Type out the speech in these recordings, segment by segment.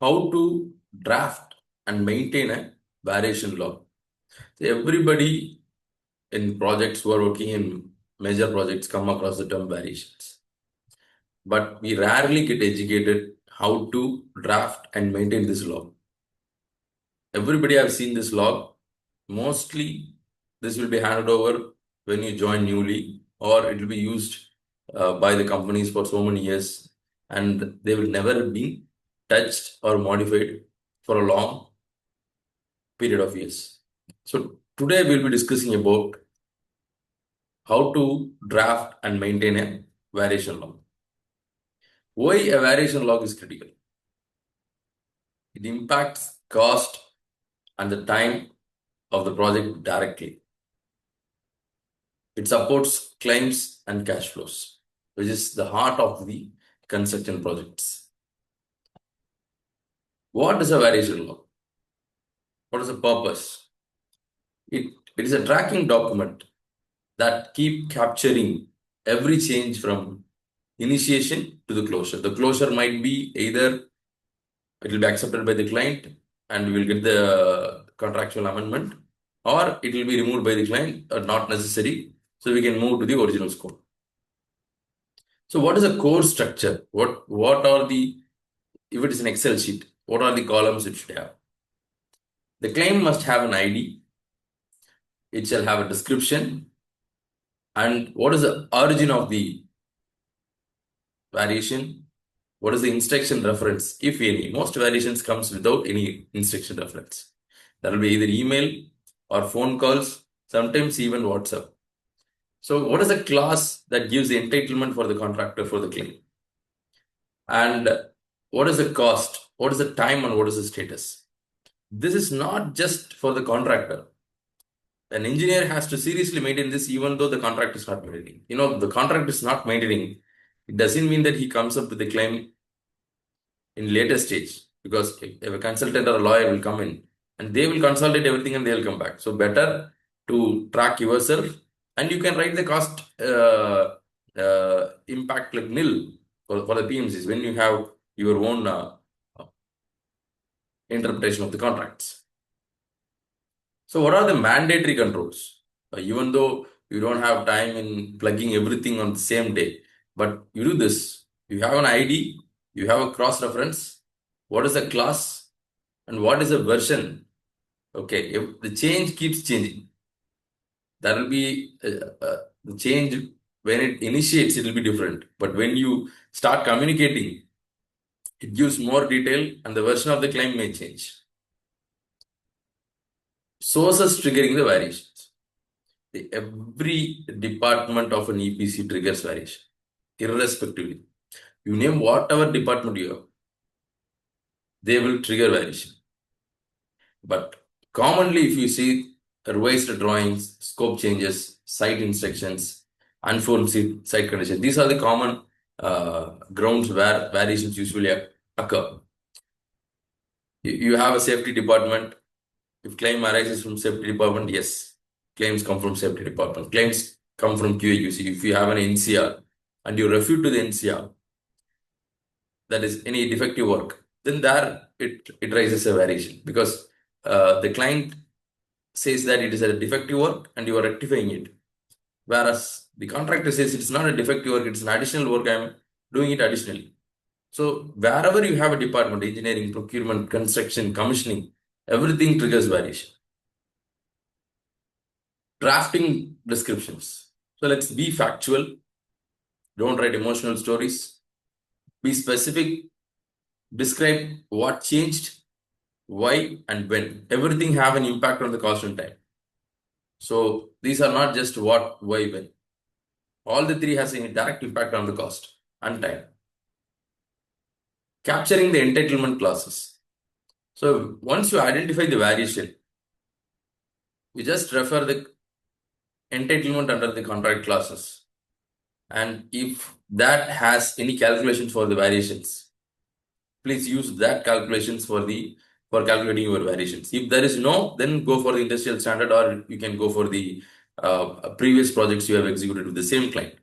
how to draft and maintain a variation log. So everybody in projects who are working in major projects come across the term variations. But we rarely get educated how to draft and maintain this log. Everybody have seen this log. Mostly this will be handed over when you join newly, or it will be used by the companies for so many years, and they will never be touched or modified for a long period of years. So today we'll be discussing about how to draft and maintain a variation log. Why a variation log is critical? It impacts cost and the time of the project directly. It supports claims and cash flows, which is the heart of the construction projects. What is a variation log? What is the purpose? It is a tracking document that keep capturing every change from initiation to the closure. The closure might be either it will be accepted by the client and we will get the contractual amendment, or it will be removed by the client or not necessary, so we can move to the original scope. So what is a core structure? What are the, if it is an Excel sheet, what are the columns it should have? The claim must have an ID. It shall have a description. And what is the origin of the variation? What is the instruction reference, if any? Most variations comes without any instruction reference. That will be either email or phone calls, sometimes even WhatsApp. So what is the clause that gives the entitlement for the contractor for the claim? And what is the cost? What is the time and what is the status? This is not just for the contractor. An engineer has to seriously maintain this even though the contractor is not maintaining. The contractor is not maintaining. It doesn't mean that he comes up with the claim in later stage, because if a consultant or a lawyer will come in and they will consolidate everything and they will come back. So better to track yourself, and you can write the cost impact like nil for the PMCs when you have your own interpretation of the contracts. So what are the mandatory controls? Even though you don't have time in plugging everything on the same day, but you do this. You have an ID, you have a cross-reference, what is the class, and what is the version? Okay, if the change keeps changing, that will be the change. When it initiates, it will be different. But when you start communicating, it gives more detail and the version of the claim may change. Sources triggering the variations. Every department of an EPC triggers variation, irrespectively. You name whatever department you have, they will trigger variation. But commonly, if you see revised drawings, scope changes, site instructions, unforeseen site conditions, these are the common grounds where variations usually occur. You have a safety department. If claim arises from safety department, yes, claims come from safety department. Claims come from QA/QC. If you have an NCR and you refute to the NCR, that is any defective work, then there it raises a variation, because the client says that it is a defective work and you are rectifying it. Whereas the contractor says it's not a defective work, it's an additional work, I'm doing it additionally. So wherever you have a department, engineering, procurement, construction, commissioning, everything triggers variation. Drafting descriptions. So let's be factual. Don't write emotional stories. Be specific. Describe what changed, why, and when. Everything have an impact on the cost and time. So these are not just what, why, when. All the three has a direct impact on the cost and time. Capturing the entitlement clauses. So once you identify the variation, you just refer the entitlement under the contract clauses. And if that has any calculations for the variations, please use that calculations for calculating your variations. If there is no, then go for the industrial standard, or you can go for the previous projects you have executed with the same client.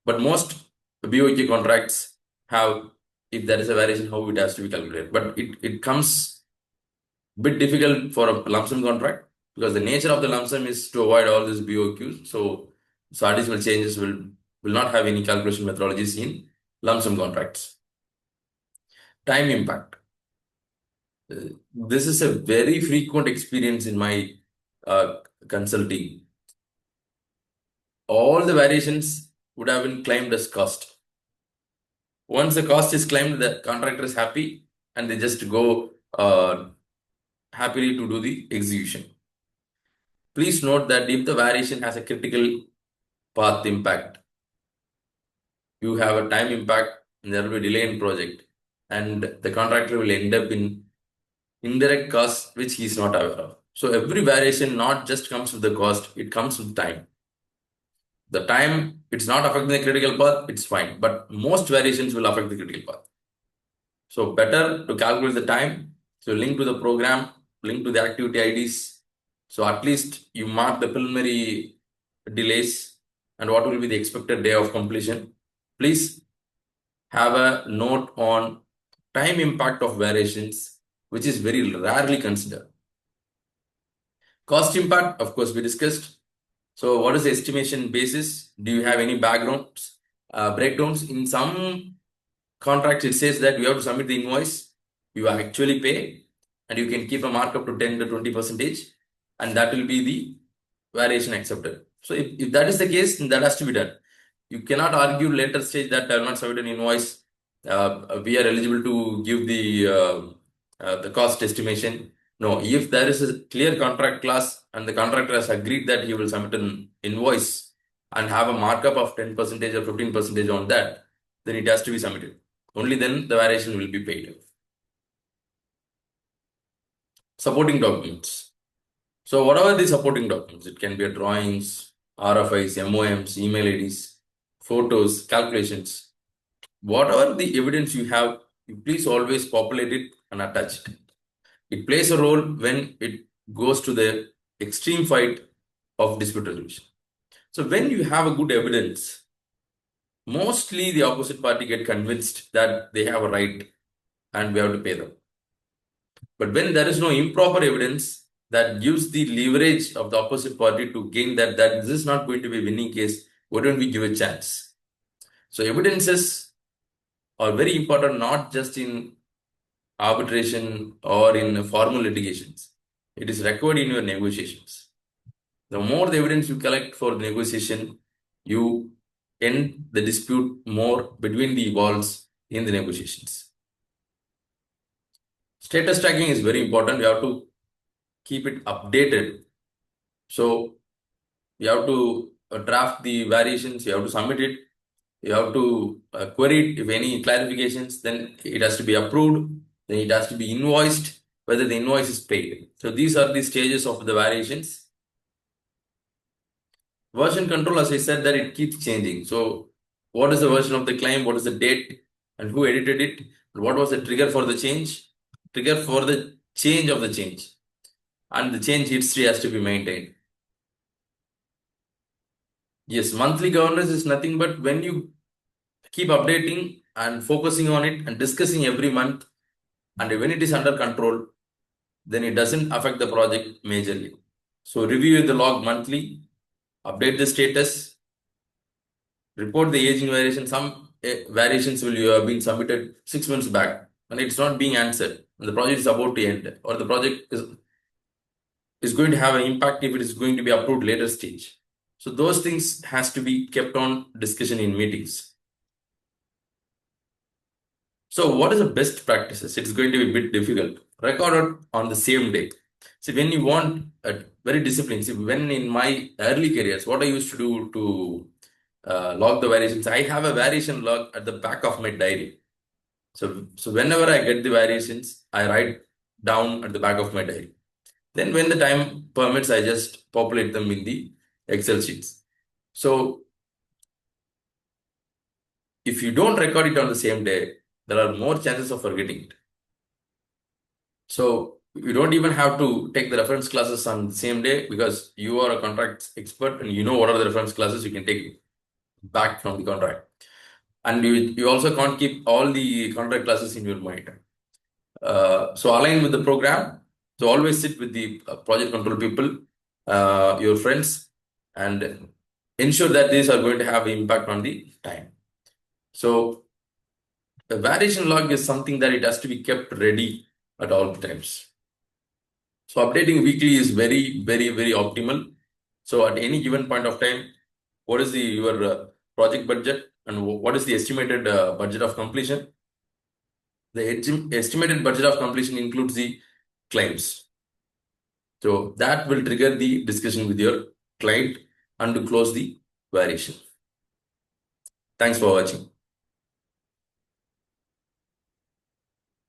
But most BOQ contracts have if there is a variation, how it has to be calculated. But it comes a bit difficult for a lump sum contract because the nature of the lump sum is to avoid all these BOQs. So artificial changes will not have any calculation methodologies in lump sum contracts. Time impact. This is a very frequent experience in my consulting. All the variations would have been claimed as cost. Once the cost is claimed, the contractor is happy and they just go happily to do the execution. Please note that if the variation has a critical path impact, you have a time impact and there will be delay in project, and the contractor will end up in indirect costs which he is not aware of. So every variation not just comes with the cost, it comes with time. The time, it's not affecting the critical path, it's fine, but most variations will affect the critical path. So better to calculate the time, so link to the program, link to the activity IDs. So at least you mark the preliminary delays and what will be the expected day of completion. Please have a note on time impact of variations, which is very rarely considered. Cost impact, of course, we discussed. So what is the estimation basis? Do you have any backgrounds, breakdowns? In some contracts, it says that you have to submit the invoice, you actually pay, and you can keep a markup to 10 to 20%, and that will be the variation accepted. So if that is the case, then that has to be done. You cannot argue later stage that I will not submit an invoice. We are eligible to give the cost estimation. No, if there is a clear contract clause and the contractor has agreed that he will submit an invoice and have a markup of 10% or 15% on that, then it has to be submitted. Only then the variation will be paid. Supporting documents. So whatever the supporting documents, it can be a drawings, RFIs, MOMs, email IDs, photos, calculations. Whatever the evidence you have, you please always populate it and attach it. It plays a role when it goes to the extreme fight of dispute resolution. So when you have a good evidence, mostly the opposite party get convinced that they have a right and we have to pay them. But when there is no improper evidence that gives the leverage of the opposite party to gain that this is not going to be a winning case, why don't we give a chance? So evidences are very important, not just in arbitration or in formal litigations. It is required in your negotiations. The more the evidence you collect for the negotiation, you end the dispute more between the walls in the negotiations. Status tracking is very important. You have to keep it updated. So you have to draft the variations, you have to submit it, you have to query it. If any clarifications, then it has to be approved, then it has to be invoiced, whether the invoice is paid. So these are the stages of the variations. Version control, as I said, that it keeps changing. So what is the version of the claim, what is the date, and who edited it, and what was the trigger for the change? Trigger for the change of the change. And the change history has to be maintained. Yes, monthly governance is nothing but when you keep updating and focusing on it and discussing every month, and when it is under control, then it doesn't affect the project majorly. So review the log monthly, update the status, report the aging variation. Some variations will have been submitted 6 months back and it's not being answered, and the project is about to end, or the project is going to have an impact if it is going to be approved later stage. So those things has to be kept on discussion in meetings. So what is the best practices? It's going to be a bit difficult. Record it on the same day. See, when you want a very disciplined, see, when in my early careers, what I used to do to log the variations, I have a variation log at the back of my diary. So whenever I get the variations, I write down at the back of my diary. Then when the time permits, I just populate them in the Excel sheets. So if you don't record it on the same day, there are more chances of forgetting it. So you don't even have to take the reference classes on the same day, because you are a contract expert and you know what are the reference classes you can take back from the contract. And you also can't keep all the contract classes in your mind. So align with the program. So always sit with the project control people, your friends, and ensure that these are going to have impact on the time. So the variation log is something that it has to be kept ready at all times. So updating weekly is very, very, very optimal. So at any given point of time, what is your project budget and what is the estimated budget of completion? The estimated budget of completion includes the claims. So that will trigger the discussion with your client and to close the variation. Thanks for watching.